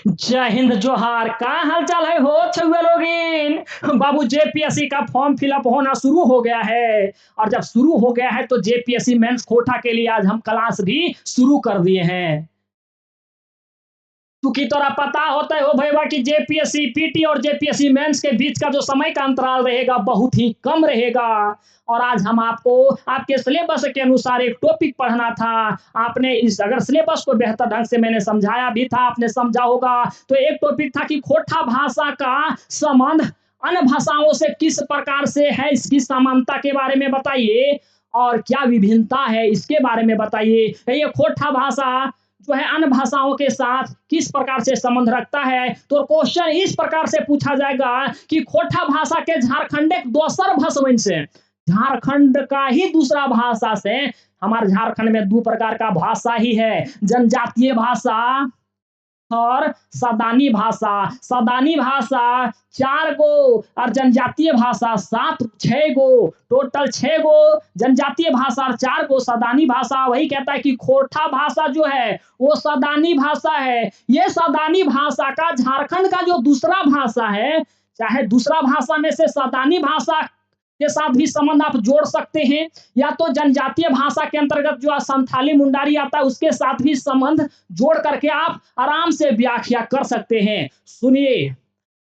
जय हिंद जोहार। का हाल चाल है हो छुए लोगिन। बाबू जेपीएससी का फॉर्म फिलअप होना शुरू हो गया है और जब शुरू हो गया है तो जेपीएससी मेंस कोटा के लिए आज हम क्लास भी शुरू कर दिए हैं। क्योंकि तोरा पता होता है हो भैया कि जेपीएससी पीटी और जेपीएससी मेंस के बीच का जो समय का अंतराल रहेगा बहुत ही कम रहेगा। और आज हम आपको आपके सिलेबस के अनुसार एक टॉपिक पढ़ना था। आपने इस अगर सिलेबस को बेहतर ढंग से मैंने समझाया भी था, आपने समझा होगा। तो एक टॉपिक था कि खोटा भाषा का संबंध अन्य भाषाओं से किस प्रकार से है, इसकी समानता के बारे में बताइए और क्या विभिन्नता है इसके बारे में बताइए। ये खोटा भाषा जो है अन्य भाषाओं के साथ किस प्रकार से संबंध रखता है। तो क्वेश्चन इस प्रकार से पूछा जाएगा कि खोटा भाषा के झारखंड एक दोसर भाषा से, झारखंड का ही दूसरा भाषा से। हमारे झारखंड में दो प्रकार का भाषा ही है, जनजातीय भाषा और सदानी भाषा। सदानी भाषा 4 गो और जनजातीय भाषा 6 गो, टोटल 6 गो जनजातीय भाषा और 4 गो सदानी भाषा। वही कहता है कि खोटा भाषा जो है वो सदानी भाषा है। ये सदानी भाषा का झारखंड का जो दूसरा भाषा है, चाहे दूसरा भाषा में से सदानी भाषा के साथ भी संबंध आप जोड़ सकते हैं, या तो जनजातीय भाषा के अंतर्गत जो संथाली मुंडारी आता है उसके साथ भी संबंध जोड़ करके आप आराम से व्याख्या कर सकते हैं। सुनिए,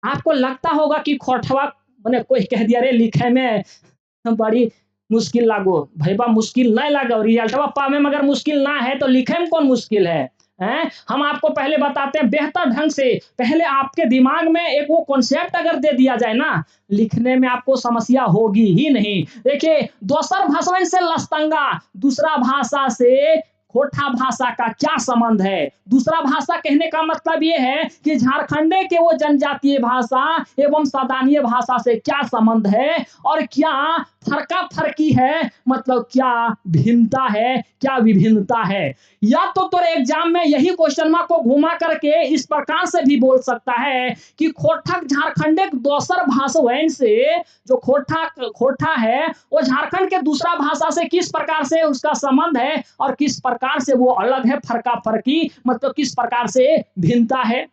आपको लगता होगा कि खोटवा मैंने कोई कह दिया रे लिखे में बड़ी मुश्किल लागो। भैया मुश्किल नहीं लागो, रिजल्टवा पावे में अगर मुश्किल ना है तो लिखे में कौन मुश्किल है। हैं? हम आपको पहले बताते हैं बेहतर ढंग से। पहले आपके दिमाग में एक वो कॉन्सेप्ट अगर दे दिया जाए ना, लिखने में आपको समस्या होगी ही नहीं। देखिए, दोसर भाषा से लस्तंगा, दूसरा भाषा से खोटा भाषा का क्या संबंध है। दूसरा भाषा कहने का मतलब ये है कि झारखंड के वो जनजातीय भाषा एवं सदानीय भाषा से क्या संबंध है और क्या फर्का फर्की है, मतलब क्या भिन्नता है, क्या विभिन्नता है। या तो तोरे एग्जाम में यही क्वेश्चन मार्क को घुमा करके इस प्रकार से भी बोल सकता है कि खोठक झारखंड एक दोसर भाषा से, जो खोटा है वो झारखंड के दूसरा भाषा से किस प्रकार से उसका संबंध है और किस प्रकार से वो अलग है, फर्का फर्की मतलब किस प्रकार से भिन्नता है।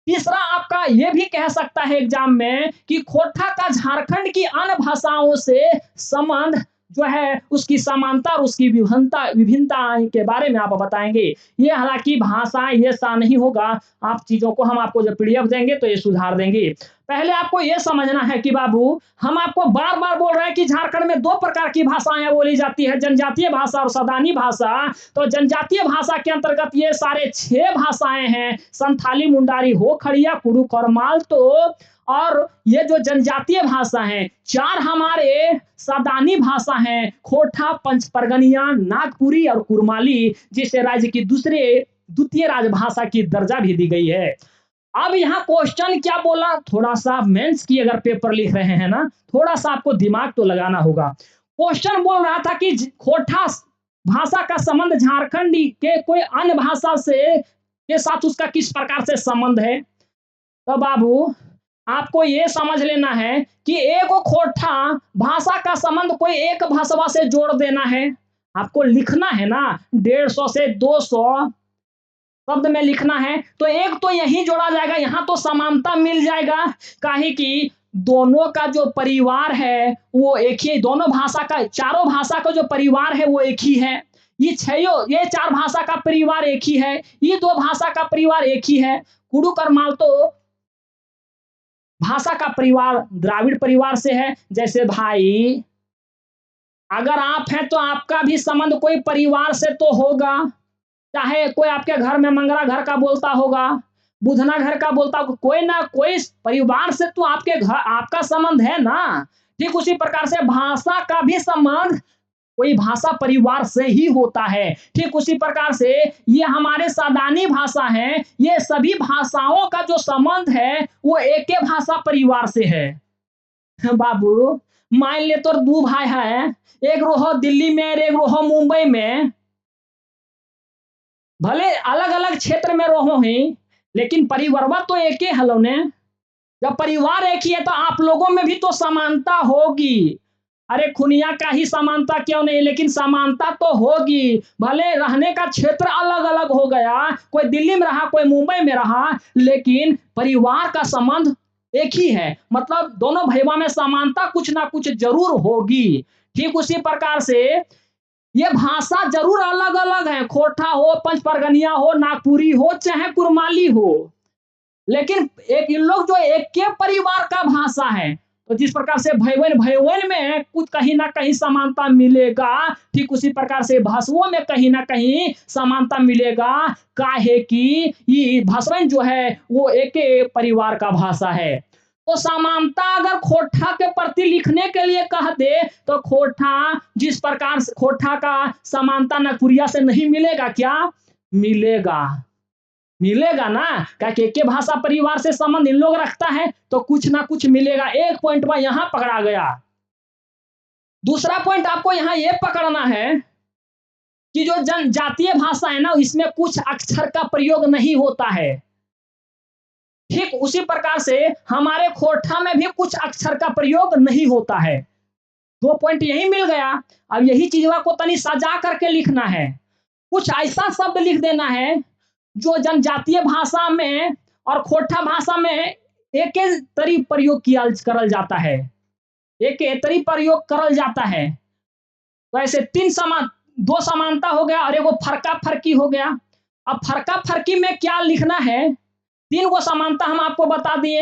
तीसरा आपका ये भी कह सकता है एग्जाम में कि खोटा का झारखंड की अन्य भाषाओं से संबंध जो है उसकी समानता और उसकी विभिन्नता के बारे में आप बताएंगे। ये हालांकि भाषा ये सा नहीं होगा, आप चीजों को हम आपको जब पीडीएफ देंगे तो ये सुधार देंगे। पहले आपको ये समझना है कि बाबू हम आपको बार बार बोल रहे हैं कि झारखंड में 2 प्रकार की भाषाएं बोली जाती है, जनजातीय भाषा और सदानी भाषा। तो जनजातीय भाषा के अंतर्गत ये सारे 6 भाषाएं हैं, संथाली मुंडारी हो खड़िया कुरुक और मालतो। और ये जो जनजातीय भाषा है 4 हमारे सदानी भाषा हैं, खोटा, पंचपरगनिया, नागपुरी और कुरमाली, जिसे राज्य की द्वितीय राजभाषा की दर्जा भी दी गई है। अब यहाँ क्वेश्चन क्या बोला, थोड़ा सा मेंस की अगर पेपर लिख रहे हैं ना, थोड़ा सा आपको दिमाग तो लगाना होगा। क्वेश्चन बोल रहा था कि खोटा भाषा का संबंध झारखंड के कोई अन्य भाषा से के साथ उसका किस प्रकार से संबंध है। तो बाबू आपको ये समझ लेना है कि एक खोटा भाषा का संबंध कोई एक भाषा से जोड़ देना है। आपको लिखना है ना 150 से 200 शब्द में लिखना है, तो एक तो यही जोड़ा जाएगा, यहाँ तो समानता मिल जाएगा। काहे कि दोनों का जो परिवार है वो एक ही, दोनों भाषा का, चारों भाषा का जो परिवार है वो एक ही है। ये 4 भाषा का परिवार एक ही है, ये 2 भाषा का परिवार एक ही है। कुडुक और मालतो भाषा का परिवार द्राविड़ परिवार से है। जैसे भाई अगर आप हैं तो आपका भी संबंध कोई परिवार से तो होगा, चाहे कोई आपके घर में मंगरा घर का बोलता होगा, बुधना घर का बोलता होगा, कोई ना कोई परिवार से तो आपके घर आपका संबंध है ना। ठीक उसी प्रकार से भाषा का भी संबंध कोई भाषा परिवार से ही होता है। ठीक उसी प्रकार से ये हमारे सदानी भाषा हैं, ये सभी भाषाओं का जो संबंध है वो एक ही भाषा परिवार से है। बाबू मान ले तो 2 भाई है, एक रहो दिल्ली में एक रहो मुंबई में, भले अलग अलग क्षेत्र में रहो ही लेकिन परिवार तो एक ही हलो ने। जब परिवार एक ही है तो आप लोगों में भी तो समानता होगी। अरे खुनिया का ही समानता क्यों नहीं, लेकिन समानता तो होगी। भले रहने का क्षेत्र अलग अलग हो गया, कोई दिल्ली में रहा कोई मुंबई में रहा, लेकिन परिवार का संबंध एक ही है। मतलब दोनों भाइयों में समानता कुछ ना कुछ जरूर होगी। ठीक उसी प्रकार से ये भाषा जरूर अलग अलग है, खोरठा हो, पंच परगनिया हो, नागपुरी हो, चाहे कुरमाली हो, लेकिन एक इन लोग जो एक के परिवार का भाषा है। तो जिस प्रकार से भैवन में कुछ कहीं ना कहीं समानता मिलेगा, ठीक उसी प्रकार से भाषाओं में कहीं ना कहीं समानता मिलेगा। काहे कि ये भाषण जो है वो एक के परिवार का भाषा है। तो समानता अगर खोरठा के प्रति लिखने के लिए कह दे तो खोरठा जिस प्रकार से खोरठा का समानता नागपुरिया से नहीं मिलेगा क्या? मिलेगा, मिलेगा ना। क्या के भाषा परिवार से संबंध इन लोग रखता है तो कुछ ना कुछ मिलेगा। एक पॉइंट में यहां पकड़ा गया। दूसरा पॉइंट आपको यहां ये पकड़ना है कि जो जनजातीय भाषा है ना, इसमें कुछ अक्षर का प्रयोग नहीं होता है। ठीक उसी प्रकार से हमारे खोरठा में भी कुछ अक्षर का प्रयोग नहीं होता है। दो पॉइंट यही मिल गया। अब यही चीज को तनी सजा करके लिखना है। कुछ ऐसा शब्द लिख देना है जो जनजातीय भाषा में और खोरठा भाषा में एक तरी प्रयोग किया करल जाता है, एक तरी प्रयोग करल जाता है। तो ऐसे दो समानता हो गया और एगो फरका फरकी हो गया। अब फरका फरकी में क्या लिखना है? तीन गो समानता हम आपको बता दिए।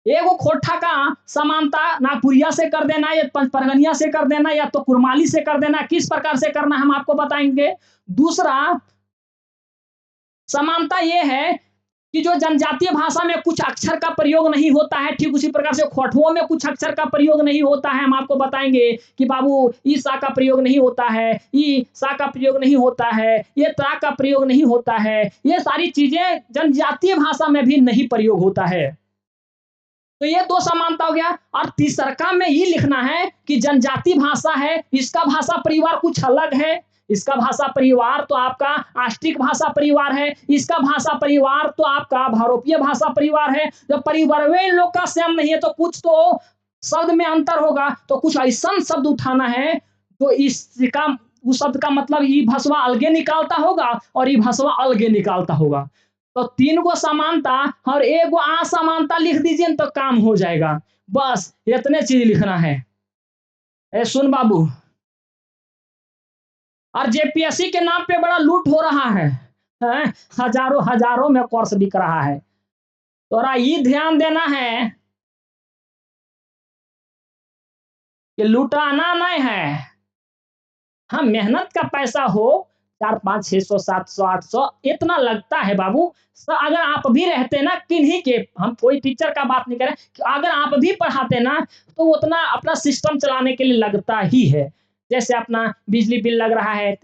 एगो खोरठा का समानता नागपुरिया से कर देना, या पंचपरगनिया से कर देना, या तो कुरमाली से कर देना। किस प्रकार से करना हम आपको बताएंगे। दूसरा समानता यह है कि जो जनजातीय भाषा में कुछ अक्षर का प्रयोग नहीं होता है, ठीक उसी प्रकार से खोरठुओं में कुछ अक्षर का प्रयोग नहीं होता है। हम आपको बताएंगे कि बाबू ई सा का प्रयोग नहीं होता है, ई सा का प्रयोग नहीं होता है, ये ता का प्रयोग नहीं होता है। ये सारी चीजें जनजातीय भाषा में भी नहीं प्रयोग होता है। तो ये दो समानता हो गया। और तीसरा में ये लिखना है कि जनजाति भाषा है, इसका भाषा परिवार कुछ अलग है। इसका भाषा परिवार तो आपका आष्टिक भाषा परिवार है, इसका भाषा परिवार तो आपका भारोपीय भाषा परिवार है। जब परिवार में इन लोग का सेम नहीं है तो कुछ तो शब्द में अंतर होगा। तो कुछ ऐसा शब्द उठाना है तो इसका उस शब्द का मतलब ये भाषा अलगे निकालता होगा और ये भाषा अलगे निकालता होगा। तो तीन गो समानता और एक गो असमानता लिख दीजिए तो काम हो जाएगा। बस इतने चीज लिखना है। ए सुन बाबू, और जेपीएससी के नाम पे बड़ा लूट हो रहा है, हजारों हजारों में कोर्स बिक रहा है। तोरा ये ध्यान देना है कि लुटाना नहीं है। हाँ, मेहनत का पैसा हो 4, 5, 600, 700, 800 इतना लगता है बाबू। अगर आप भी रहते ना किन्हीं के, हम कोई टीचर का बात नहीं करें, अगर आप भी पढ़ाते ना तो उतना अपना सिस्टम चलाने के लिए लगता ही है। जैसे अपना बिजली बिल लग रहा है,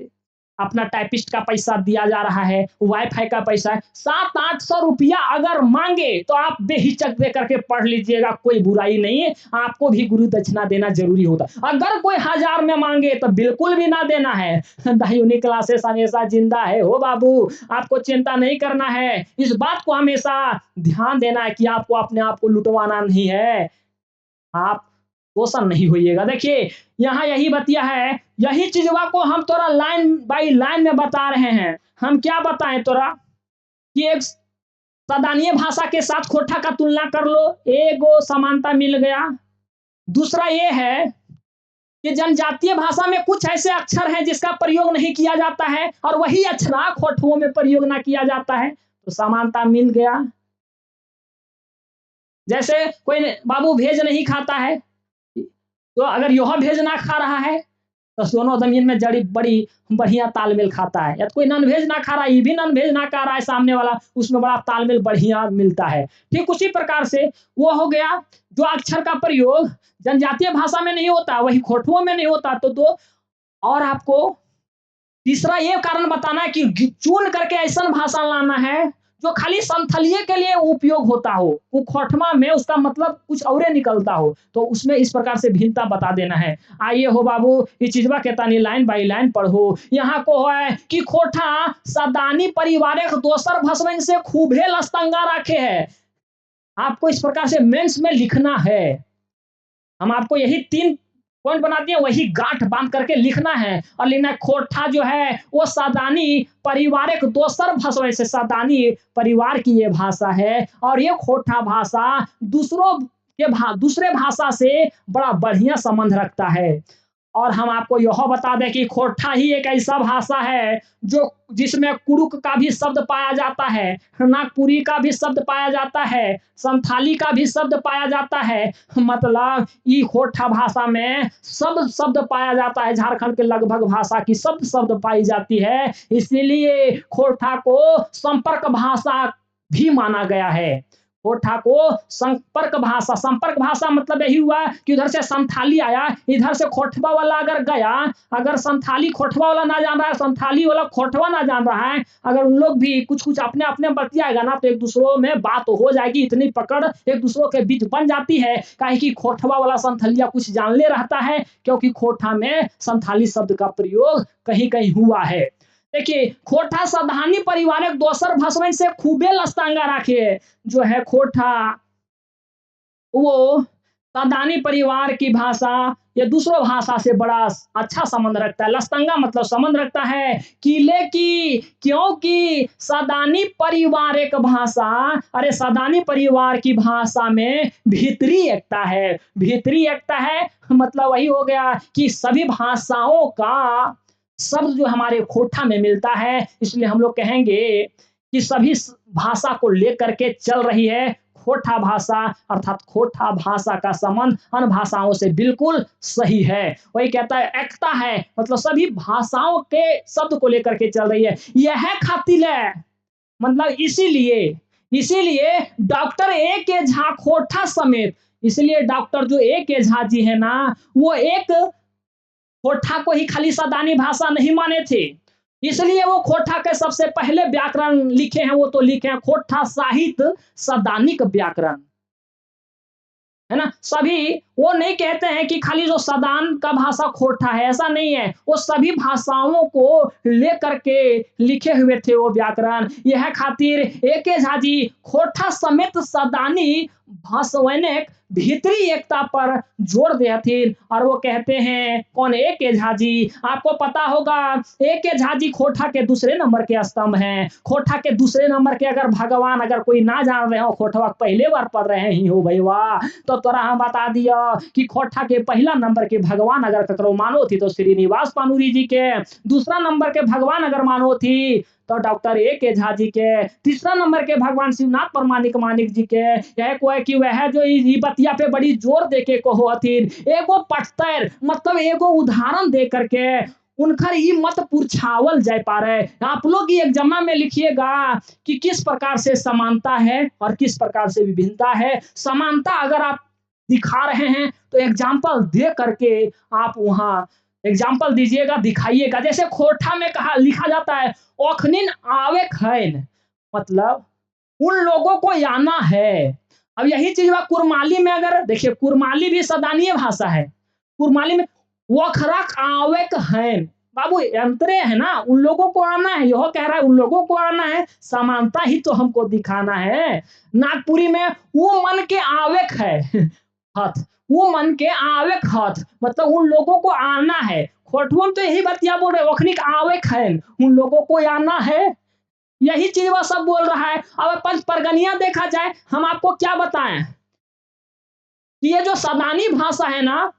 अपना टाइपिस्ट का पैसा दिया जा रहा है, वाईफाई का पैसा है, 700-800 रुपया अगर मांगे तो आप बेहिचक दे करके पढ़ लीजिएगा, कोई बुराई नहीं है। आपको भी गुरु दक्षिणा देना जरूरी होता। अगर कोई 1000 में मांगे तो बिल्कुल भी ना देना है। दायूनी क्लासेस हमेशा जिंदा है हो बाबू, आपको चिंता नहीं करना है। इस बात को हमेशा ध्यान देना है कि आपको अपने आप को लुटवाना नहीं है, आप शोषण नहीं होइएगा। देखिए यहाँ यही बतिया है, यही चीजवा को हम तोरा लाइन बाई लाइन में बता रहे हैं। हम क्या बताएं तोरा कि एक सदानीय भाषा के साथ खोरठा का तुलना कर लो, एगो समानता मिल गया। दूसरा ये है कि जनजातीय भाषा में कुछ ऐसे अक्षर हैं जिसका प्रयोग नहीं किया जाता है और वही अक्षर खोरठुओं में प्रयोग ना किया जाता है, तो समानता मिल गया। जैसे कोई बाबू भेज नहीं खाता है, तो अगर यह भेज ना खा रहा है तो दोनों जमीन में जड़ी बड़ी बढ़िया तालमेल खाता है। या तो कोई नॉन वेज ना खा रहा है, ये भी नॉन वेज ना खा रहा है सामने वाला, उसमें बड़ा तालमेल बढ़िया मिलता है। ठीक उसी प्रकार से वो हो गया जो अक्षर का प्रयोग जनजातीय भाषा में नहीं होता वही खोरठुओं में नहीं होता। तो दो और आपको तीसरा ये कारण बताना है कि चुन करके ऐसा भाषा लाना है जो खाली समथलीय के लिए उपयोग होता हो, वो खोरठमा में उसका मतलब कुछ और निकलता हो, तो उसमें इस प्रकार से भिन्नता बता देना है। आइए हो बाबू इस चीजवा के तानी लाइन बाई लाइन पढ़ो। यहाँ को है कि खोरठा सदानी परिवार दोसर भसवन से खूबे लस्तंगा रखे है। आपको इस प्रकार से मेंस में लिखना है। हम आपको यही 3 पॉइंट बना दिए, वही गांठ बांध करके लिखना है और लिखना है। खोटा जो है वो सादानी परिवार एक दोसर भाषा से, सादानी परिवार की ये भाषा है और ये खोटा भाषा दूसरे भाषा से बड़ा बढ़िया संबंध रखता है। और हम आपको यह बता दें कि खोरठा ही एक ऐसा भाषा है जो जिसमें कुरुक का भी शब्द पाया जाता है, नागपुरी का भी शब्द पाया जाता है, संथाली का भी शब्द पाया जाता है। मतलब ये खोरठा भाषा में सब शब्द पाया जाता है, झारखंड के लगभग भाषा की शब्द पाई जाती है। इसीलिए खोरठा को संपर्क भाषा भी माना गया है। खोरठा को संपर्क भाषा मतलब यही हुआ कि उधर से संथाली आया, इधर से खोटवा वाला अगर गया, अगर संथाली खोटवा वाला ना जान रहा है, संथाली वाला खोटवा ना जान रहा है, अगर उन लोग भी कुछ कुछ अपने अपने बतियाएगा ना, तो एक दूसरों में बात हो जाएगी, इतनी पकड़ एक दूसरों के बीच बन जाती है। काहे कि खोटवा वाला संथालिया कुछ जान ले रहता है, क्योंकि खोटा में संथाली शब्द का प्रयोग कहीं कहीं हुआ है। देखिए, खोटा सावधानी परिवारक दोसर भसवन से खूबे लस्तांगा राखे, जो है खोटा वो सावधानी परिवार की भाषा या दूसरों भाषा से बड़ा अच्छा संबंध रखता है। लस्तंगा मतलब संबंध रखता है किले की, क्योंकि सावधानी परिवार एक भाषा, अरे सावधानी परिवार की भाषा में भीतरी एकता है। भीतरी एकता है मतलब वही हो गया कि सभी भाषाओं का शब्द जो हमारे खोटा में मिलता है, इसलिए हम लोग कहेंगे कि सभी भाषा को लेकर के चल रही है खोटा भाषा, अर्थात खोटा भाषा का संबंध अन्य भाषाओं से बिल्कुल सही है। वही कहता है एकता है, मतलब सभी भाषाओं के शब्द को लेकर के चल रही है। यह खातिर है, मतलब इसीलिए इसीलिए डॉक्टर ए के झा खोटा समेत, इसलिए डॉक्टर जो ए के झा जी है ना, वो एक खोटा को ही खाली सावधानी भाषा नहीं माने थे, इसलिए वो खोटा के सबसे पहले व्याकरण लिखे हैं, वो तो लिखे हैं खोटा साहित्य सावधानिक व्याकरण, है ना। सभी वो नहीं कहते हैं कि खाली जो सादान का भाषा खोटा है, ऐसा नहीं है, वो सभी भाषाओं को लेकर के लिखे हुए थे वो व्याकरण। यह खातिर एके झा जी खोटा समेत सादानी भाषवैनिक भीतरी एकता पर जोर देते और वो कहते हैं कौन, एके झा जी। आपको पता होगा एके झा जी खोटा के दूसरे नंबर के स्तंभ हैं। खोटा के दूसरे नंबर के अगर भगवान अगर कोई ना जान रहे हो, खोटवा पहले बार पढ़ रहे ही हो भैया, तो तोरा हम बता दिया कि खोटा के पहला नंबर के भगवान अगर ककरो मानो थी तो श्रीनिवास पानुरी जी के, दूसरा नंबर के भगवान अगर मानो थी तो डॉक्टर ए के झा जी के, तीसरा नंबर के भगवान शिवनाथ परमानिक मानिक जी के। यह कोई कि वह जो ई बतिया पे बड़ी जोर दे के कहो हथिन, एगो पटतर मतलब एगो उदाहरण दे करके उनकर ई मत पुरछावल जाए पा रहे। आप लोग ये एग्जाम में लिखिएगा कि किस प्रकार से समानता है और किस प्रकार से विभिन्नता है। समानता अगर आप दिखा रहे हैं तो एग्जाम्पल दे करके आप वहां एग्जाम्पल दीजिएगा, दिखाइएगा। जैसे खोटा में कहा लिखा जाता है ओखनिन आवे खैन, मतलब उन लोगों को आना है। अब यही चीज कुरमाली में अगर देखिए, कुरमाली भी सदानीय भाषा है। कुरमाली में वखरक आवेक है, बाबू अंतरे है ना, उन लोगों को आना है, यह कह रहा है उन लोगों को आना है, समानता ही तो हमको दिखाना है। नागपुरी में वो मन के आवेक है हथ, वो मन के आवेक हथ, मतलब उन लोगों को आना है। खोटवन तो यही बतिया बोल रहे वखनिक आवेक है, उन लोगों को आना है, यही चीज वह सब बोल रहा है। अब पंच परगनिया देखा जाए, हम आपको क्या बताएं कि ये जो सावधानी भाषा है ना,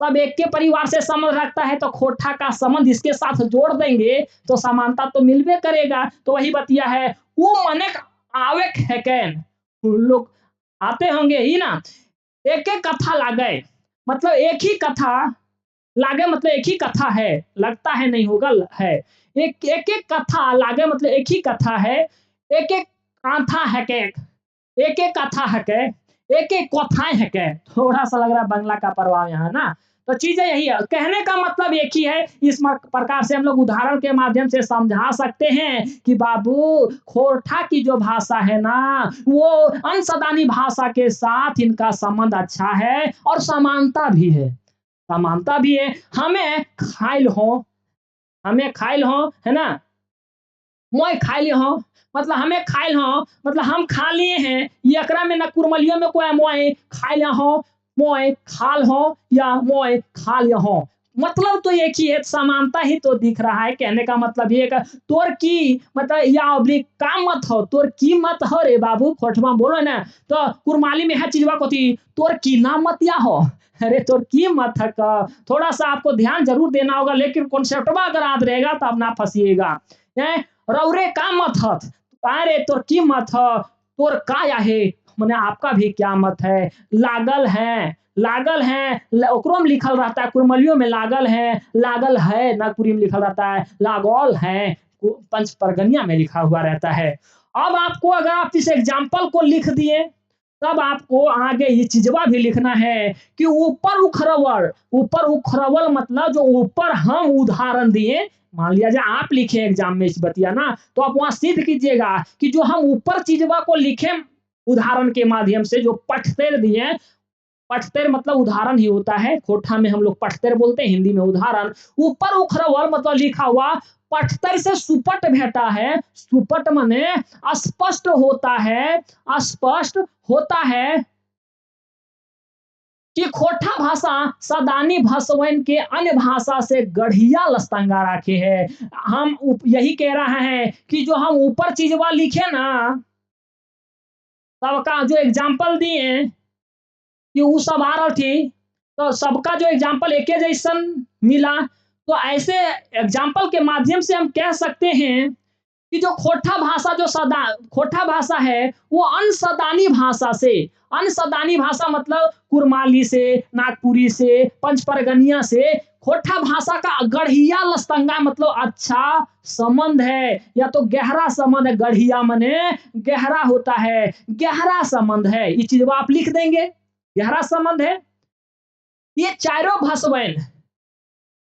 सब एक के परिवार से संबंध रखता है, तो खोटा का संबंध इसके साथ जोड़ देंगे तो समानता तो मिलबे करेगा। तो वही बतिया है वो मने आवेक है कैन, लोग आते होंगे ही ना। एक एक कथा लागे, मतलब एक ही कथा लागे, मतलब एक ही कथा है, लगता है नहीं होगा है, एक एक कथा लागे मतलब एक ही कथा है, एक एक कांथा है के, एक एक कथा है के, एक एक कथाएं है के। थोड़ा सा लग रहा है बंगला का प्रभाव यहाँ ना, तो चीजें यही है, कहने का मतलब एक ही है। इस प्रकार से हम लोग उदाहरण के माध्यम से समझा सकते हैं कि बाबू खोरठा की जो भाषा है ना, वो अंशदानी भाषा के साथ इनका संबंध अच्छा है और समानता भी है, समानता भी है। हमें खाइल हो, हमें खाइल हो, है ना, मैं खाइल हो मतलब हमें खाइल हो, मतलब हम खा लिए हैं, ये एकरा में ना कुरमलियों में कोई मोए खाइल हो, मोय खाल हो या मोय खाल हो, मतलब तो एक ही है, समानता ही तो दिख रहा है। कहने का मतलब ये है तोर की मतलब या अबली का मत हो, तोर की मत हो रे बाबू, खोटवा बोलो ना तो कुरमाली में है चीजवा को थी तोर की ना मत या हो। अरे तोर की मत है का, थोड़ा सा आपको ध्यान जरूर देना होगा, लेकिन कॉन्सेप्टवा अगर याद रहेगा तो आप ना फंसिएगा। रौरे का मत हथ, अरे तोर की मत ह, तोर का या है, मैंने आपका भी क्या मत है। लागल है, लागल है ओकरो में लिखल रहता है, कुरमलियों में लागल है, लागल है नागपुरी में लिखल रहता है, लागौल है पंच परगनिया में लिखा हुआ रहता है। अब आपको अगर आप इस एग्जाम्पल को लिख दिए, तब आपको आगे ये चीजवा भी लिखना है कि ऊपर उखरवल, ऊपर उखरवल मतलब जो ऊपर हम उदाहरण दिए, मान लिया जाए आप लिखे एग्जाम में इस बतिया ना, तो आप वहां सिद्ध कीजिएगा कि जो हम ऊपर चीजवा को लिखे उदाहरण के माध्यम से, जो पठतेर दिए, पठतेर मतलब उदाहरण ही होता है, खोठा में हम लोग पठतेर बोलते हैं, हिंदी में उदाहरण। ऊपर उखरवल मतलब लिखा हुआ, पठतेर से सुपट भेटा है, सुपट माने स्पष्ट होता है, स्पष्ट होता है कि खोठा भाषा सदानी भाषवन के अन्य भाषा से गढ़िया लस्तंगा रखे है। हम यही कह रहे हैं कि जो हम ऊपर चीजवा लिखे ना, सबका जो एग्जाम्पल दिए कि वो सब आ रही थी, तो सबका जो एग्जाम्पल एक जैसन मिला, तो ऐसे एग्जाम्पल के माध्यम से हम कह सकते हैं कि जो खोठा भाषा जो सदा खोठा भाषा है वो अनसदानी भाषा से, अनसदानी भाषा मतलब कुरमाली से, नागपुरी से, पंचपरगनिया से खोठा भाषा का गढ़िया लस्तंगा मतलब अच्छा संबंध है, या तो गहरा संबंध है, गढ़िया मने गहरा होता है, गहरा संबंध है, ये चीज आप लिख देंगे, गहरा संबंध है। ये चारों भाषाएं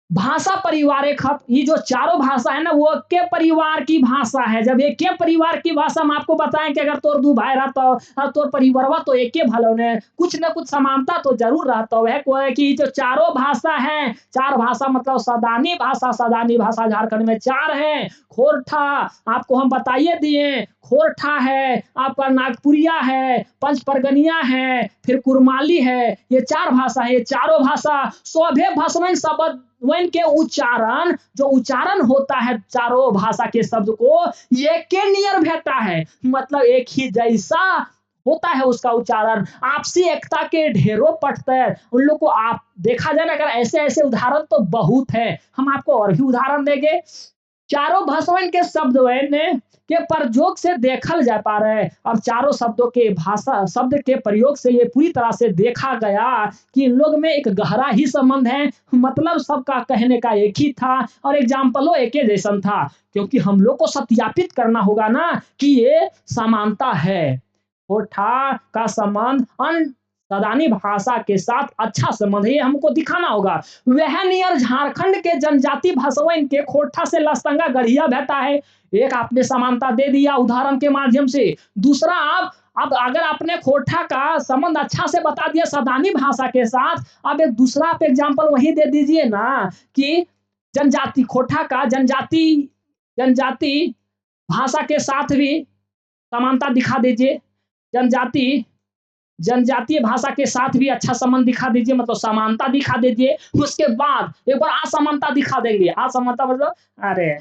भाषा परिवार एक हत, ये जो चारों भाषा है ना वो के परिवार की भाषा है। जब एक के परिवार की भाषा हम आपको बताएं कि अगर तोर दू भाई रहता और तोर परिवारवा तो एक भलो ने कुछ न कुछ समानता तो जरूर रहता है। कोई कि जो चारों भाषा है, चार भाषा मतलब सदानी भाषा, सदानी भाषा झारखंड में चार है। खोरठा आपको हम बताइए दिए, खोरठा है, आपका नागपुरिया है, पंचपरगनिया है, फिर कुरमाली है, ये चार भाषा है। ये चारों भाषा शोभे भसवन शब्द वन के उच्चारण, जो उच्चारण होता है चारों भाषा के शब्द को एक के नियर भेटा है, मतलब एक ही जैसा होता है उसका उच्चारण। आपसी एकता के ढेरों पठतेर उन लोग को आप देखा जाए ना, अगर ऐसे ऐसे उदाहरण तो बहुत है, हम आपको और भी उदाहरण देंगे। चारों भाषाओं के शब्द के प्रयोग से देखल जा पा रहे हैं। अब चारों शब्दों के भाषा शब्द के प्रयोग से ये पूरी तरह से देखा गया कि इन लोग में एक गहरा ही संबंध है, मतलब सबका कहने का एक ही था और एग्जाम्पलों एक ही जैसन था, क्योंकि हम लोग को सत्यापित करना होगा ना कि ये समानता है। कोठा का संबंध अन सदानी भाषा के साथ अच्छा संबंध है, ये हमको दिखाना होगा। वह नियर झारखंड के जनजाति भाषाओं के खोठा से लस्तंगा गढ़िया भेटा है। एक आपने समानता दे दिया उदाहरण के माध्यम से। दूसरा आप अब अगर आपने खोठा का संबंध अच्छा से बता दिया सदानी भाषा के साथ, अब एक दूसरा आप एग्जाम्पल वही दे दीजिए ना कि जनजाति खोठा का जनजाति जनजाति भाषा के साथ भी समानता दिखा दीजिए, जनजाति जनजातीय भाषा के साथ भी अच्छा संबंध दिखा दीजिए, मतलब समानता दिखा दीजिए। उसके बाद एक बार असमानता दिखा देंगे। असमानता मतलब अरे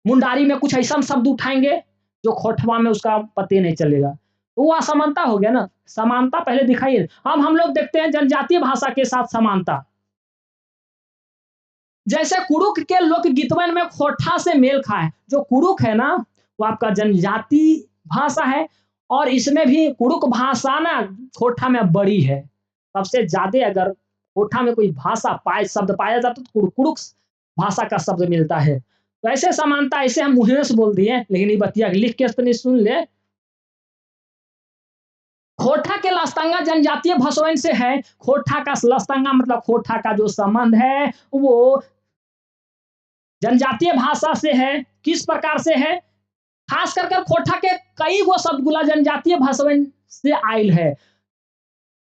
मुंडारी में कुछ ऐसा शब्द उठाएंगे जो खोटवा में उसका पते नहीं चलेगा, तो वो असमानता हो गया ना। समानता पहले दिखाइए। अब हम लोग देखते हैं जनजातीय भाषा के साथ समानता। जैसे कुड़ुक के लोक गीतवन में खोठा से मेल खाए। जो कुड़ुक है ना वो आपका जनजाति भाषा है, और इसमें भी कुड़ुक भाषा ना खोठा में बड़ी है सबसे ज्यादा। अगर खोठा में कोई भाषा शब्द पाया जाता तो कुड़ुक भाषा का शब्द मिलता है। तो ऐसे समानता ऐसे हम मुंह से बोल दिए, लेकिन ये बतिया लिख के तो नहीं सुन ले। खोठा के लस्तंगा जनजातीय भाषाओं से है। खोठा का लस्तंगा मतलब खोठा का जो संबंध है वो जनजातीय भाषा से है। किस प्रकार से है? खास कर खोठा के कई गो शब्द गुला जनजातीय भाषाओं से आयल है।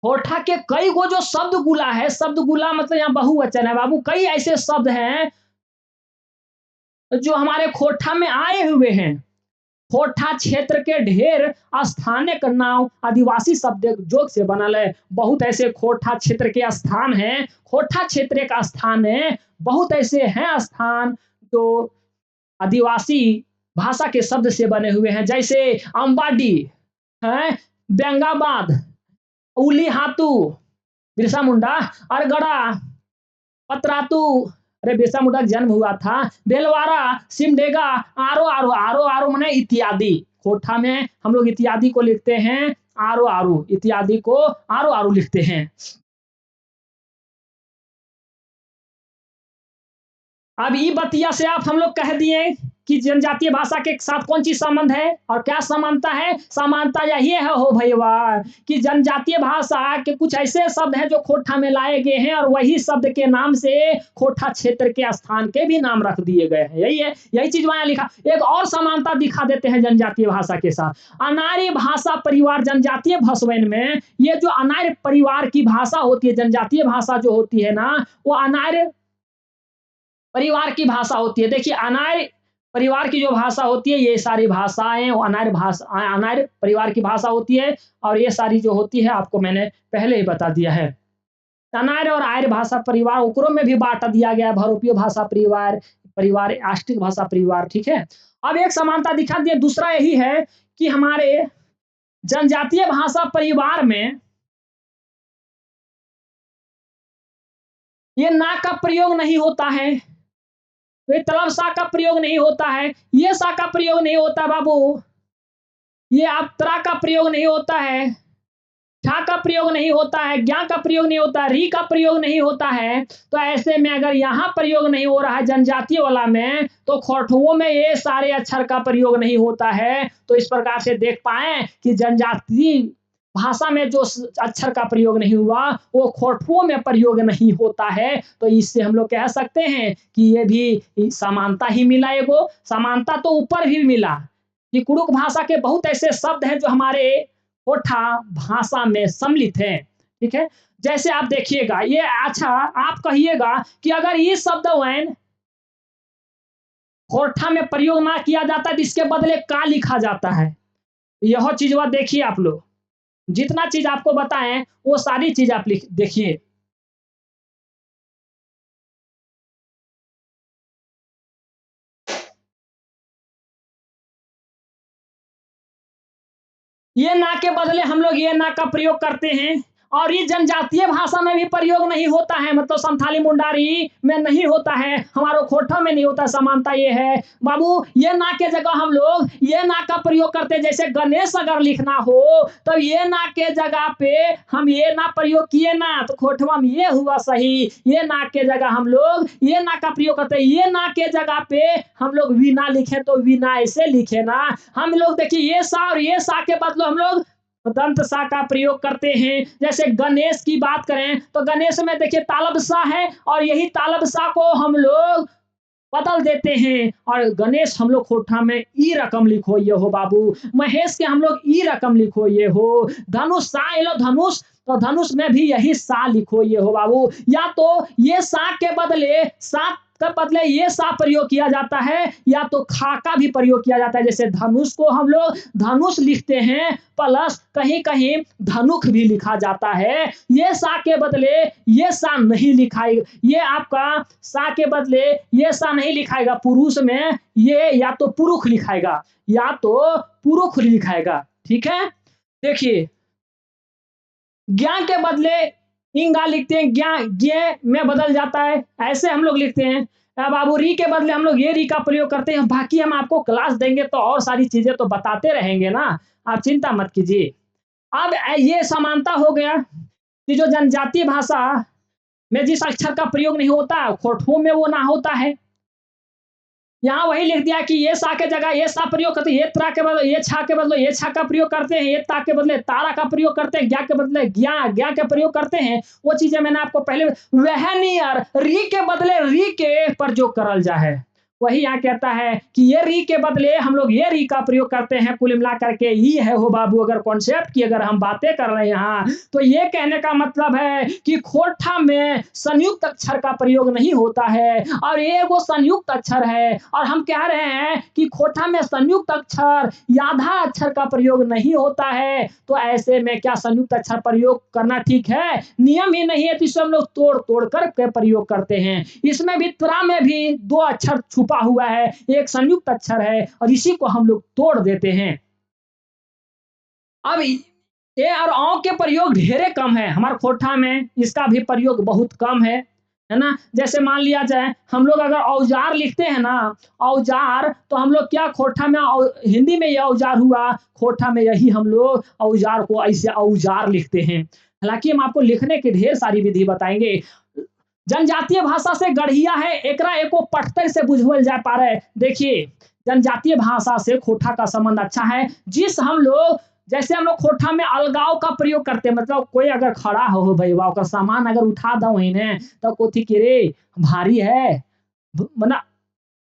खोठा के कई गो जो शब्द गुला है, शब्द गुला मतलब यहाँ बहुवचन है बाबू, कई ऐसे शब्द हैं जो हमारे खोठा में आए हुए हैं। खोटा क्षेत्र के ढेर स्थानिक नाम आदिवासी शब्द जोग से बनल है। बहुत ऐसे खोटा क्षेत्र के स्थान हैं, खोटा क्षेत्र एक स्थान है, बहुत ऐसे हैं स्थान जो आदिवासी भाषा के शब्द से बने हुए हैं, जैसे अंबाडी है, बेंगाबाद, उलीहातू, बिरसा मुंडा, अरगड़ा, पतरातू, अरे बिरसा मुंडा का जन्म हुआ था, बेलवारा, सिमडेगा, आरो आरो, आरो आरो माने इत्यादि। खोठा में हम लोग इत्यादि को लिखते हैं आरो आरो, इत्यादि को आरो आरो लिखते हैं। अब ई बतिया से आप हम लोग कह दिए कि जनजातीय भाषा के साथ कौन चीज संबंध है और क्या समानता है। समानता यही है हो भैया कि जनजातीय भाषा के कुछ ऐसे शब्द हैं जो खोठा में लाए गए हैं और वही शब्द के नाम से खोठा क्षेत्र के स्थान के भी नाम रख दिए गए हैं। यही है, यही चीज वहां लिखा। एक और समानता दिखा देते हैं जनजातीय भाषा के साथ। अनार्य भाषा परिवार जनजातीय भाषाओं में ये जो अनार्य परिवार की भाषा होती है, जनजातीय भाषा जो होती है ना, वो अनार्य परिवार की भाषा होती है। देखिए अनार्य परिवार की जो भाषा होती है, ये सारी भाषाएं वो अनार्य भाषा, अनार्य परिवार की भाषा होती है। और ये सारी जो होती है आपको मैंने पहले ही बता दिया है। अनार्य और आर्य भाषा परिवार ओकरों में भी बांट दिया गया है, भरोपीय भाषा परिवार, परिवार आष्टिक भाषा परिवार, ठीक है। अब एक समानता दिखा दिए, दूसरा यही है कि हमारे जनजातीय भाषा परिवार में ये ना का प्रयोग नहीं होता है, ये तलब सा का प्रयोग नहीं होता है, ये सा का प्रयोग नहीं होता बाबू, ये आप त्रा का प्रयोग नहीं होता है, ठा का प्रयोग नहीं होता है, ज्ञा का प्रयोग नहीं होता है, री का प्रयोग नहीं होता है। तो ऐसे में अगर यहाँ प्रयोग नहीं हो रहा है जनजातीय वाला में, तो खोठुओं में ये सारे अक्षर का प्रयोग नहीं होता है। तो इस प्रकार से देख पाए कि जनजातीय भाषा में जो अक्षर का प्रयोग नहीं हुआ वो खोठुओं में प्रयोग नहीं होता है। तो इससे हम लोग कह सकते हैं कि ये भी समानता ही मिला। एगो समानता तो ऊपर भी मिला कि कुड़ुक भाषा के बहुत ऐसे शब्द हैं जो हमारे खोठा भाषा में सम्मिलित हैं, ठीक है। जैसे आप देखिएगा ये, अच्छा आप कहिएगा कि अगर ये शब्द वैन खोठा में प्रयोग ना किया जाता तो इसके बदले का लिखा जाता है। यह चीज वह देखिए, आप लोग जितना चीज आपको बताएं वो सारी चीज आप देखिए। ये ना के बदले हम लोग ये ना का प्रयोग करते हैं और ये जनजातीय भाषा में भी प्रयोग नहीं होता है, मतलब संथाली मुंडारी में नहीं होता है, हमारे खोठा में नहीं होता। समानता ये है बाबू, ये ना के जगह हम लोग ये ना का प्रयोग करते हैं। जैसे गणेश अगर लिखना हो तो ये ना के जगह पे हम ये ना प्रयोग किए ना, तो खोठवा में ये हुआ सही। ये ना के जगह हम लोग ये ना का प्रयोग करते हैं, ये ना के जगह पे हम लोग वीना लिखे तो वीना ऐसे लिखे ना। हम लोग देखिए ये सा और ये सा के बदले हम लोग दंत सा का प्रयोग करते हैं। जैसे गणेश की बात करें तो गणेश में देखिए तालब सा है और यही तालब सा को हम लोग बदल देते हैं और गणेश हम लोग खोठा में ई रकम लिखो ये हो बाबू। महेश के हम लोग ई रकम लिखो ये हो। धनुष सा एलो धनुष, तो धनुष में भी यही सा लिखो ये हो बाबू। या तो ये सा के बदले सा के बदले ये सा प्रयोग किया जाता है, या तो खा का भी प्रयोग किया जाता है। जैसे धनुष को हम लोग धनुष लिखते हैं प्लस कहीं कहीं धनुख भी लिखा जाता है। ये सा के बदले ये सा नहीं लिखाएगा, ये आपका सा के बदले ये सा नहीं लिखाएगा। पुरुष में ये या तो पुरुष लिखाएगा या तो पुरुष लिखाएगा, ठीक है। देखिए ज्ञा के बदले इंगा लिखते हैं, ज्ञा ज्ञ में बदल जाता है, ऐसे हम लोग लिखते हैं। बाबू री के बदले हम लोग ये री का प्रयोग करते हैं। बाकी हम आपको क्लास देंगे तो और सारी चीजें तो बताते रहेंगे ना, आप चिंता मत कीजिए। अब ये समानता हो गया कि जो जनजातीय भाषा में जिस अक्षर का प्रयोग नहीं होता खोठुओं में वो ना होता है। यहाँ वही लिख दिया कि ये सा के जगह ये सा प्रयोग करते हैं, ये त्रा के बदले ये छा के बदले ये छा का प्रयोग करते हैं, ये ता के बदले तारा का प्रयोग करते हैं, ज्ञा के बदले ज्ञा ज्ञा के प्रयोग करते हैं। वो चीजें मैंने आपको पहले वह नियर री के बदले री के प्रयोग करल जा है। वही यहाँ कहता है कि ये री के बदले हम लोग ये री का प्रयोग करते हैं, कुल मिला करके ई है हो बाबू। अगर कॉन्सेप्ट की अगर हम बातें कर रहे हैं यहाँ, तो ये कहने का मतलब है कि खोटा में संयुक्त अक्षर का प्रयोग नहीं होता है, और ये वो संयुक्त अक्षर है, और हम कह रहे हैं कि खोटा में संयुक्त अक्षर या आधा अक्षर का प्रयोग नहीं होता है। तो ऐसे में क्या संयुक्त अक्षर प्रयोग करना ठीक है? नियम ही नहीं है, तो इसे हम लोग तोड़ तोड़ कर के प्रयोग करते हैं। इसमें भी त्रा में भी दो अक्षर छुपा हुआ है, एक संयुक्त अक्षर है, और इसी को हम लोग तोड़ देते हैं। अब ए और औ के प्रयोग ढेरे कम है हमारे खोटा में, इसका भी प्रयोग बहुत कम है ना? जैसे मान लिया जाए हम लोग अगर औजार लिखते हैं ना, औजार, तो हम लोग क्या खोटा में हिंदी में ये औजार हुआ, खोटा में यही हम लोग औजार को ऐसे औजार लिखते हैं। हालांकि हम आपको लिखने की ढेर सारी विधि बताएंगे। जनजातीय भाषा से गढ़िया है, एकरा एको पटतर से बुझवल जा पा रहे। देखिए, जनजातीय भाषा से खोटा का संबंध अच्छा है। जिस हम लोग, जैसे हम लोग खोटा में अलगाव का प्रयोग करते हैं, मतलब कोई अगर खड़ा हो भाई वाह का सामान अगर उठा दो ही ने, तो कोथी के रे भारी है, मतलब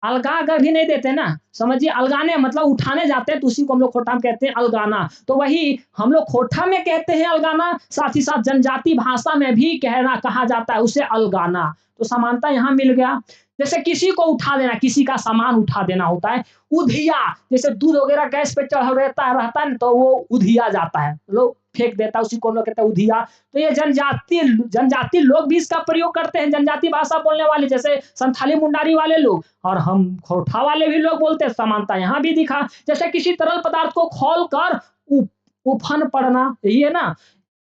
अलगा अगर भी नहीं देते ना, समझिए अलगाने मतलब उठाने जाते हैं, तो उसी को हम लोग खोटा में कहते हैं अलगाना। तो वही हम लोग खोटा में कहते हैं अलगाना, साथ ही साथ जनजाति भाषा में भी कहना कहा जाता है उसे अलगाना। तो समानता यहाँ मिल गया। जैसे किसी को उठा देना, किसी का सामान उठा देना होता है उधिया। जैसे दूध वगैरह गैस पे चढ़ रहता है ना, तो वो उधिया जाता है, लोग फेंक देता है, उसी को हम लोग कहते हैं उधिया। तो ये जनजाति लोग भी इसका प्रयोग करते हैं, जनजाति भाषा बोलने वाले, जैसे संथाली मुंडारी वाले लोग, और हम खोटा वाले भी लोग बोलते हैं। समानता यहाँ भी दिखा। जैसे किसी तरल पदार्थ को खोल कर उफन पड़ना, यही है ना।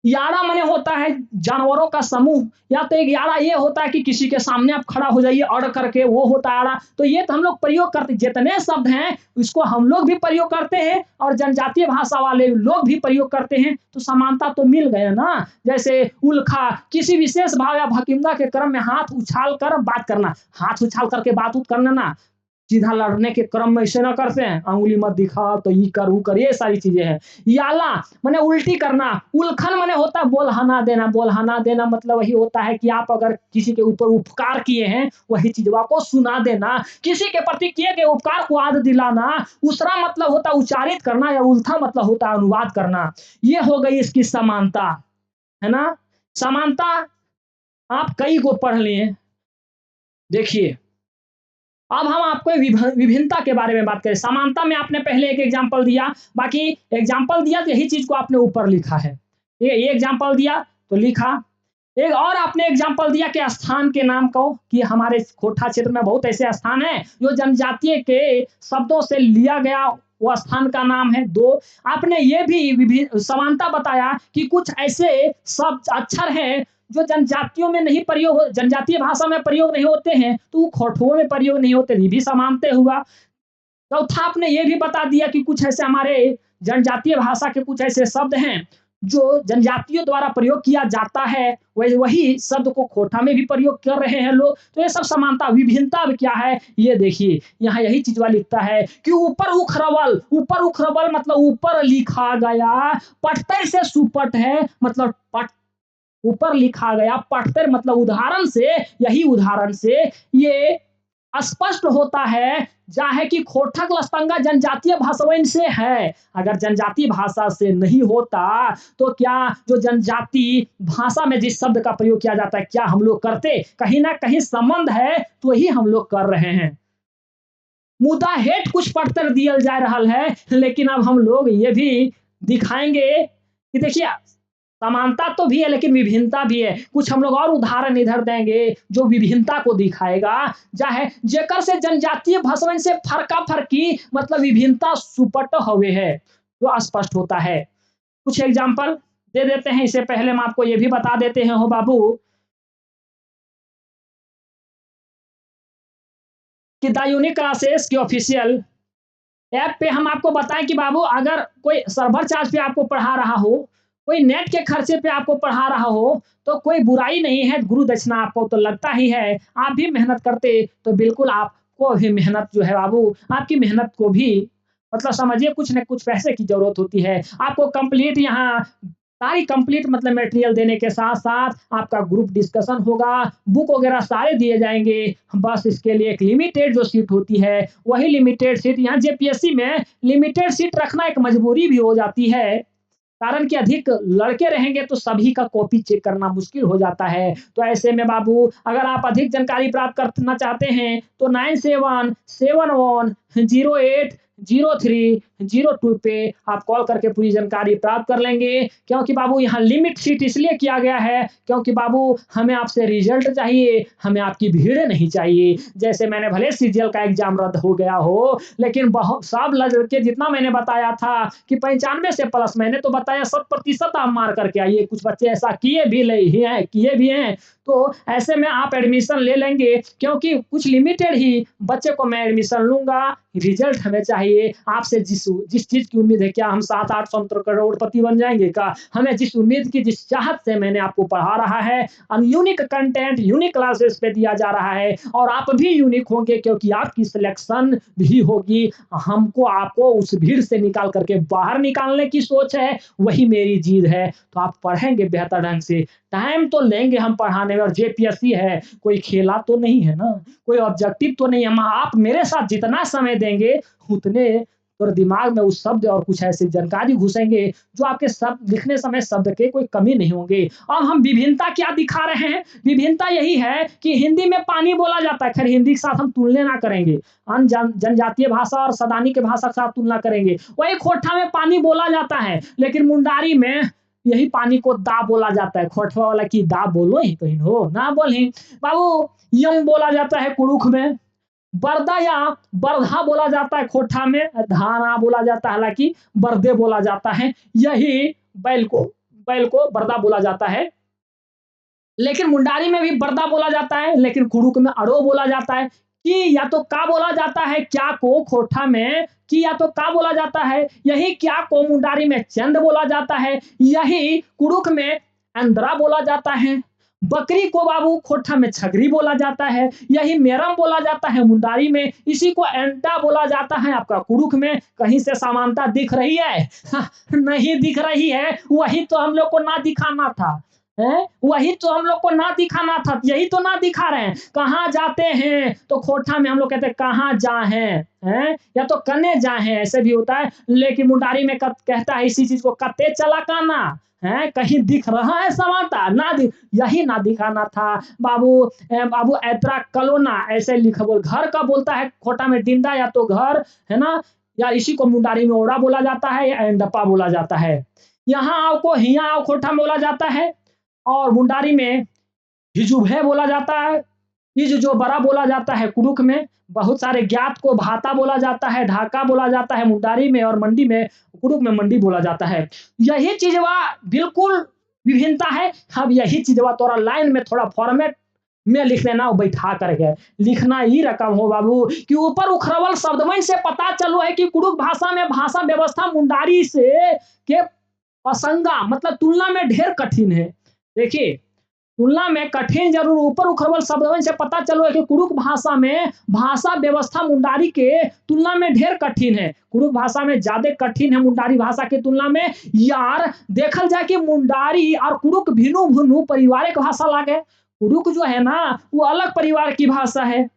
यारा माने होता है जानवरों का समूह, या तो एक यारा ये होता है कि किसी के सामने आप खड़ा हो जाइए अड़ करके, वो होता है यारा। तो ये तो हम लोग प्रयोग करते, जितने शब्द हैं इसको हम लोग भी प्रयोग करते हैं और जनजातीय भाषा वाले लोग भी प्रयोग करते हैं। तो समानता तो मिल गया ना। जैसे उल्खा, किसी विशेष भाव या भकिंदा के क्रम में हाथ उछाल कर बात करना, हाथ उछाल करके बात करना ना, सीधा लड़ने के क्रम में ऐसे ना करते हैं, अंगुली मत दिखा तो ये कर वो कर, ये सारी चीजें हैं। याला माने उल्टी करना, उल्खन माने होता है बोलहाना देना। बोलहाना देना मतलब वही होता है कि आप अगर किसी के ऊपर उपकार किए हैं, वही चीज को सुना देना, किसी के प्रति किए गए उपकार को याद दिलाना। उसरा मतलब होता है उच्चारित करना, या उल्था मतलब होता है अनुवाद करना। ये हो गई इसकी समानता, है ना। समानता आप कई को पढ़ लिए। देखिए, अब हम आपको विभिन्नता के बारे में बात करें। समानता में आपने पहले एक एग्जाम्पल दिया, बाकी एग्जाम्पल दिया तो यही चीज को आपने ऊपर लिखा है। ठीक है, ये एग्जाम्पल दिया तो लिखा, एक और आपने एग्जाम्पल दिया कि स्थान के नाम को, कि हमारे खोटा क्षेत्र में बहुत ऐसे स्थान हैं जो जनजातीय के शब्दों से लिया गया वो स्थान का नाम है। दो, आपने ये भी समानता बताया कि कुछ ऐसे शब्द अक्षर हैं जो जनजातियों में नहीं प्रयोग, जनजातीय भाषा में प्रयोग नहीं होते हैं, तो वो खोटुओं में प्रयोग नहीं होते, ये भी समानते हुआ। चौथा, आपने ये भी बता दिया कि कुछ ऐसे हमारे जनजातीय भाषा के कुछ ऐसे शब्द हैं जो जनजातियों द्वारा प्रयोग किया जाता है, वही शब्द को खोटा में भी प्रयोग कर रहे हैं लोग। तो ये सब समानता। विभिन्नता क्या है ये देखिए, यहाँ यही चीज वाला लिखता है कि ऊपर उखरवल, ऊपर उखरवल मतलब ऊपर लिखा गया, पटतर से सुपट है मतलब पट, ऊपर लिखा गया, पटतर मतलब उदाहरण से, यही उदाहरण से ये स्पष्ट होता है जाहे कि खोटक लस्तंगा जनजातीय भाषाओं से है। अगर जनजातीय भाषा से नहीं होता तो क्या जो जनजाति भाषा में जिस शब्द का प्रयोग किया जाता है क्या हम लोग करते? कहीं ना कहीं संबंध है तो ही हम लोग कर रहे हैं। मुद्दा हेठ कुछ पटतर दिया जा रहा है, लेकिन अब हम लोग ये भी दिखाएंगे कि देखिए समानता तो भी है लेकिन विभिन्नता भी है। कुछ हम लोग और उदाहरण इधर देंगे जो विभिन्नता को दिखाएगा, चाहे जेकर से जनजातीय भाषा से फरका फरकी मतलब विभिन्नता सुपट हवे है, जो स्पष्ट होता है। कुछ एग्जाम्पल दे देते हैं, इससे पहले हम आपको ये भी बता देते हैं हो बाबू कि द यूनिक क्लासेस के ऑफिशियल ऐप पे हम आपको बताएं कि बाबू अगर कोई सर्वर चार्ज पे आपको पढ़ा रहा हो, कोई नेट के खर्चे पे आपको पढ़ा रहा हो, तो कोई बुराई नहीं है। गुरु दक्षिणा आपको तो लगता ही है, आप भी मेहनत करते तो बिल्कुल आपको भी मेहनत जो है बाबू, आपकी मेहनत को भी मतलब समझिए कुछ न कुछ पैसे की जरूरत होती है। आपको कंप्लीट यहाँ सारी कंप्लीट मतलब मटेरियल देने के साथ-साथ आपका ग्रुप डिस्कशन होगा, बुक वगैरह सारे दिए जाएँगे। बस इसके लिए एक लिमिटेड जो सीट होती है, वही लिमिटेड सीट यहाँ जेपीएससी में लिमिटेड सीट रखना एक मजबूरी भी हो जाती है। कारण कि अधिक लड़के रहेंगे तो सभी का कॉपी चेक करना मुश्किल हो जाता है। तो ऐसे में बाबू अगर आप अधिक जानकारी प्राप्त करना चाहते हैं तो 9771 08 03 02 पे आप कॉल करके पूरी जानकारी प्राप्त कर लेंगे। क्योंकि बाबू यहाँ लिमिट सीट इसलिए किया गया है क्योंकि बाबू हमें आपसे रिजल्ट चाहिए, हमें आपकी भीड़ नहीं चाहिए। जैसे मैंने भले सीजीएल का एग्जाम रद्द हो गया हो, लेकिन बहुत सब लड़के जितना मैंने बताया था कि 95 से प्लस मैंने तो बताया 100% आप मार करके आइए। कुछ बच्चे ऐसा किए भी हैं। तो ऐसे में आप एडमिशन ले लेंगे क्योंकि कुछ लिमिटेड ही बच्चे को मैं एडमिशन लूँगा। रिजल्ट हमें चाहिए। आपसे जिस चीज़ की उम्मीद है, क्या हम 7-8 सौ करोड़पति बन जाएँगे क्या? हमें जिस उम्मीद की, जिस चाहत से मैंने आपको पढ़ा रहा है, यूनिक कंटेंट, यूनिक क्लासेस पे दिया जा रहा है और आप भी यूनिक होंगे क्योंकि आपकी सिलेक्शन भी होगी। हमको आपको उस भीड़ से निकाल करके बाहर निकालने की सोच है, वही मेरी जिद है। तो आप पढ़ेंगे बेहतर ढंग से, टाइम तो लेंगे हम पढ़ाने में और जेपीएससी है, कोई खेला तो नहीं है ना, कोई ऑब्जेक्टिव तो नहीं है। आप मेरे साथ जितना समय देंगे, उतने और दिमाग में उस शब्द और कुछ ऐसी जानकारी घुसेंगे जो आपके शब्द लिखने समय शब्द के कोई कमी नहीं होंगे। अब हम विभिन्नता क्या दिखा रहे हैं? विभिन्नता यही है कि हिंदी में पानी बोला जाता है, खैर हिंदी के साथ हम तुलना ना करेंगे, अन्य जनजातीय भाषा और सदानी के भाषा के साथ तुलना करेंगे। वही खोरठा में पानी बोला जाता है, लेकिन मुंडारी में यही पानी को दा बोला जाता है। खोरठा वाला की दा बोलो ही कहीं हो ना बोली बाबू। यम बोला जाता है कुड़ुख में, बरदा या बरधा बोला जाता है खोरठा में, धाना बोला जाता है, हालांकि बरदे बोला जाता है। यही बैल को बरदा बोला जाता है, लेकिन मुंडारी में भी बरदा बोला जाता है, लेकिन कुड़ुक में अड़ो बोला जाता है। कि या तो का बोला जाता है क्या को खोरठा में, कि या तो का बोला जाता है, यही क्या को मुंडारी में चंद बोला जाता है, यही कुड़ुक में अंदरा बोला जाता है। बकरी को बाबू खोरठा में छगरी बोला जाता है, यही मेरम बोला जाता है मुंडारी में, इसी को एंटा बोला जाता है आपका कुड़ुक में। कहीं से समानता दिख रही है? नहीं दिख रही है। वही तो हम लोग को ना दिखाना था, है? वही तो हम लोग को ना दिखाना था, यही तो ना दिखा रहे हैं। कहाँ जाते हैं तो खोरठा में हम लोग कहते हैं कहाँ जा हैं, या तो कने जा हैं, ऐसे भी होता है। लेकिन मुंडारी में कहता है इसी चीज को कते चला काना है। कहीं दिख रहा है समानता? ना यही ना दिखाना था बाबू ऐतरा कलोना ऐसे लिख बोल। घर का बोलता है खोटा में डिंडा या तो घर, है ना, या इसी को मुंडारी में ओड़ा बोला जाता है या एंडप्पा बोला जाता है। यहाँ आओ को हिया आओ खोटा में बोला जाता है और मुंडारी में हिजुभे बोला जाता है। इज जो बड़ा बोला जाता है कुड़ुक में। बहुत सारे ज्ञात को भाता बोला जाता है, ढाका बोला जाता है मुंडारी में, और मंडी में कुड़ुक में मंडी बोला जाता है। यही चीजवा बिल्कुल विभिन्नता है। अब यही चीजवा तोरा लाइन में थोड़ा फॉर्मेट में लिख लेना, बैठा करके लिखना ही रकम हो बाबू कि ऊपर उखरवल शब्दवन से पता चलो है कि कुड़ुक भाषा में भाषा व्यवस्था मुंडारी से के असंगा मतलब तुलना में ढेर कठिन है। देखिए तुलना में कठिन जरूर, ऊपर उखरवल शब्दवन से पता चलो है कि कुड़ुक भाषा में भाषा व्यवस्था मुंडारी के तुलना में ढेर कठिन है। कुड़ुक भाषा में ज्यादा कठिन है मुंडारी भाषा की तुलना में। यार देखल जाए कि मुंडारी और कुड़ुक भिनु भुनु पारिवारिक भाषा लागे। कुड़ुक जो है ना वो अलग परिवार की भाषा है,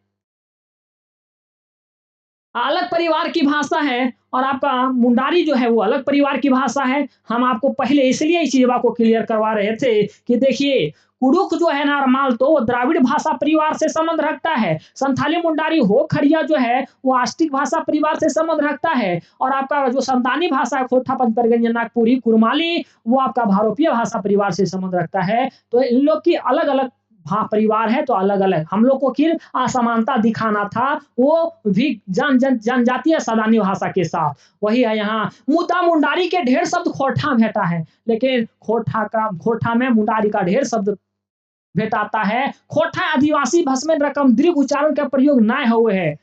अलग परिवार की भाषा है, और आपका मुंडारी जो है वो अलग परिवार की भाषा है। हम आपको पहले इसलिए इस चीज को क्लियर करवा रहे थे कि देखिए कुड़ुक जो है ना अरमाल तो वो द्राविड़ भाषा परिवार से संबंध रखता है। संथाली मुंडारी हो खड़िया जो है वो आस्टिक भाषा परिवार से संबंध रखता है, और आपका जो संतानी भाषा है खोरठा पंचपरगंज नागपुरी कुरमाली वो आपका भारोपीय भाषा परिवार से संबंध रखता है। तो इन लोग की अलग अलग परिवार है, तो अलग अलग हम लोग को फिर असमानता दिखाना था, वो भी जनजातीय सदानी भाषा के साथ। वही है यहाँ मुद्दा मुंडारी के ढेर शब्द खोरठा भेटा है, लेकिन खोरठा में मुंडारी का ढेर शब्द भेटाता है। खोरठा आदिवासी भस्म रकम दीर्घ उच्चारण का प्रयोग ना हुए है।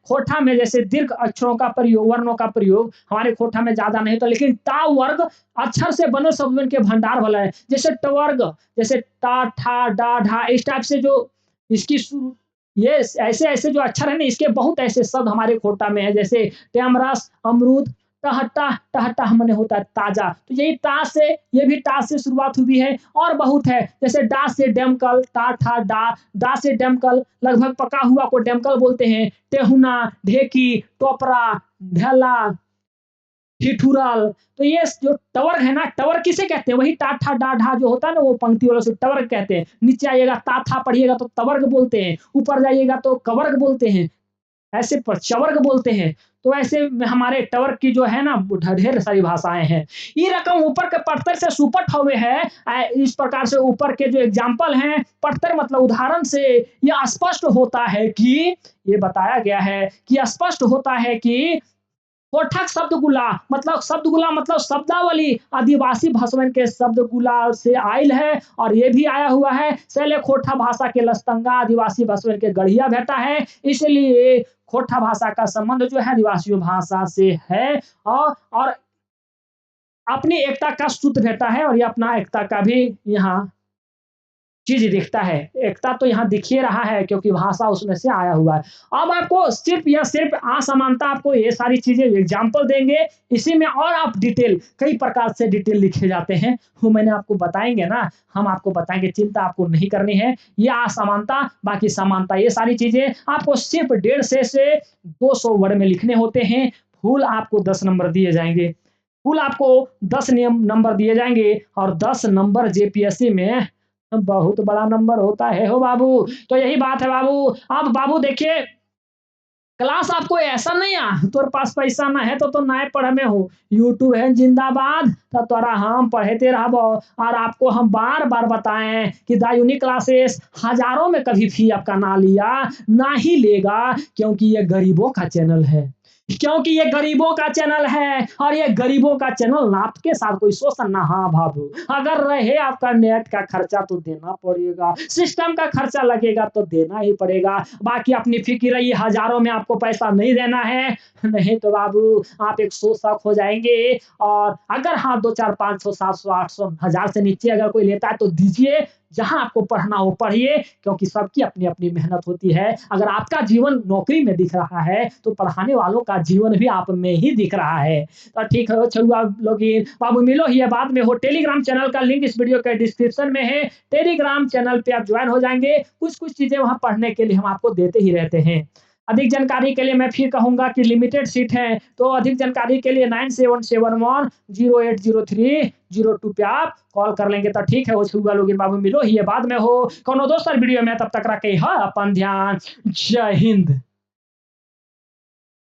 खोरठा में जैसे दीर्घ अक्षरों का प्रयोग, वर्णों का प्रयोग हमारे खोरठा में ज्यादा नहीं तो, लेकिन टा वर्ग अक्षर से बने शब्द के भंडार वाला है। जैसे टवर्ग, जैसे टा ठा डा ढा, इस टाइप से जो इसकी ये ऐसे ऐसे जो अक्षर है ना, इसके बहुत ऐसे शब्द हमारे खोरठा में है। जैसे टेमरस, अमरूद, टहटा, टहटा माने होता है ताजा। तो यही टा से, ये भी टा से शुरुआत हुई है और बहुत है। जैसे डा से डैमकल, टा ठा डा, डा से डैमकल लगभग पका हुआ को डैमकल बोलते हैं। टेहुना, ढेकी, टोपरा, ढेला, ठिठुरल। तो ये जो टवर है ना, टवर किसे कहते हैं? वही टा ठा डा ढा जो होता है ना, वो पंक्ति वालों से टवर्ग कहते हैं। नीचे आइएगा ता था पढ़िएगा तो तवर्ग बोलते हैं, ऊपर जाइएगा तो कवर्ग बोलते हैं, ऐसे पर चवर्ग बोलते हैं। तो ऐसे में हमारे टवर्ग की जो है ना ढेर सारी भाषाएं हैं। ये रकम ऊपर के पढ़तर से सुपट हुए है। इस प्रकार से ऊपर के जो एग्जाम्पल हैं, पढ़तर मतलब उदाहरण से ये स्पष्ट होता है कि, ये बताया गया है कि स्पष्ट होता है कि कोठक शब्दगुला मतलब शब्दावली आदिवासी भाषावन के शब्दगुला से आयल है। और ये भी आया हुआ है शैले खोठा भाषा के लस्तंगा आदिवासी भाषावन के गढ़िया भेटा है। इसलिए खोठा भाषा का संबंध जो है आदिवासी भाषा से है। और अपनी एकता का सूत्र भेटा है और ये अपना एकता का भी यहाँ चीज दिखता है। एकता तो यहाँ दिख ही रहा है क्योंकि भाषा उसमें से आया हुआ है। अब आपको सिर्फ या सिर्फ असमानता, आपको ये सारी चीजें एग्जाम्पल देंगे। इसी में और आप डिटेल कई प्रकार से डिटेल लिखे जाते हैं, वो मैंने आपको बताएंगे ना, हम आपको बताएंगे, चिंता आपको नहीं करनी है। ये असमानता, बाकी समानता, ये सारी चीजें आपको सिर्फ 150 से 200 वर्ड में लिखने होते हैं। फूल आपको 10 नंबर दिए जाएंगे, फूल आपको 10 नंबर दिए जाएंगे। और 10 नंबर जेपीएससी में बहुत बड़ा नंबर होता है हो बाबू। तो यही बात है बाबू। अब बाबू देखिए, क्लास आपको ऐसा नहीं आ तोर पास पैसा ना है तो नाय पढ़ में हो, यूट्यूब है जिंदाबाद, तो तोरा हम पढ़ते रहबो। और आपको हम बार बार बताएं कि द यूनिक क्लासेस हजारों में कभी फी आपका ना लिया, ना ही लेगा, क्योंकि ये गरीबों का चैनल है, क्योंकि ये गरीबों का चैनल है। और ये गरीबों का चैनल, आपके साथ कोई शोषण ना। हाँ बाबू, अगर रहे आपका नेट का खर्चा तो देना पड़ेगा, सिस्टम का खर्चा लगेगा तो देना ही पड़ेगा। बाकी अपनी फिक्र रही, हजारों में आपको पैसा नहीं देना है, नहीं तो बाबू आप 100 हो जाएंगे। और अगर हाँ 2, 4, 500, 700, 800, 1000 से नीचे अगर कोई लेता है तो दीजिए, जहां आपको पढ़ना हो पढ़िए, क्योंकि सबकी अपनी अपनी मेहनत होती है। अगर आपका जीवन नौकरी में दिख रहा है तो पढ़ाने वालों का जीवन भी आप में ही दिख रहा है। तो ठीक है चलुआ लोग, बाबू मिलो ही बाद में हो। टेलीग्राम चैनल का लिंक इस वीडियो के डिस्क्रिप्शन में है। टेलीग्राम चैनल पे आप ज्वाइन हो जाएंगे, कुछ कुछ चीजें वहां पढ़ने के लिए हम आपको देते ही रहते हैं। अधिक जानकारी के लिए मैं फिर कहूंगा कि लिमिटेड सीट है, तो अधिक जानकारी के लिए 9771080302 पे आप कॉल कर लेंगे। तो ठीक है वो छुआ लोग, बाबू मिलो ही बाद में हो कोनो दोस्त वीडियो में। तब तक रखे अपन ध्यान। जय हिंद।